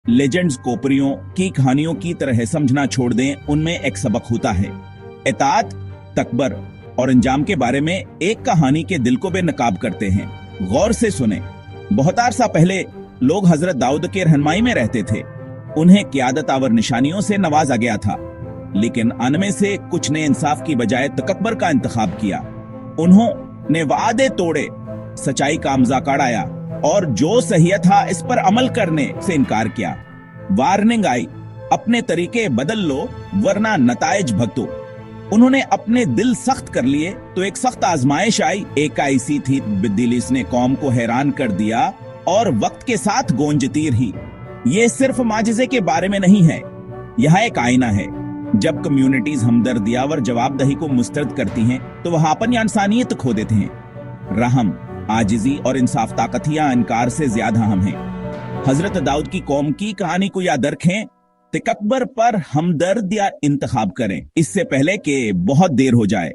Legends कोपरियों की कहानियों की तरह समझना छोड़ दें, उनमें एक सबक होता है। इताअत, तकबर और अंजाम के बारे में एक कहानी के दिल को बेनकाब करते हैं। गौर से सुने। बहुत अरसा पहले लोग हजरत दाऊद के रहनुमाई में रहते थे। उन्हें क़यादत आवर निशानियों से नवाजा गया था, लेकिन अनमे से कुछ ने इंसाफ की बजाय तकब्बर का इंतखाब किया। उन्होंने वादे तोड़े, सच्चाई का मजाक उड़ाया और जो सही था इस पर अमल करने से इनकार किया। वार्निंग आई, अपने तरीके बदल लो वरना नताइज भुगतो। उन्होंने अपने दिल सख्त कर लिए तो एक सख्त आजमाइश आई। एक ऐसी थी बिदीलिस ने कौम को हैरान कर दिया और वक्त के साथ गूंजती रही। ये सिर्फ माजिज़े के बारे में नहीं है, यह एक आईना है। जब कम्युनिटीज हमदर्दी और जवाबदही को मुस्तरद करती हैं तो वह अपन या इंसानियत खो देते हैं। रहम, आजिजी और इंसाफ ताकत या इनकार से ज्यादा अहम है। हजरत दाऊद की कौम की कहानी को याद रखें, तकब्बर पर हमदर्द या इंतखाब करें इससे पहले कि बहुत देर हो जाए।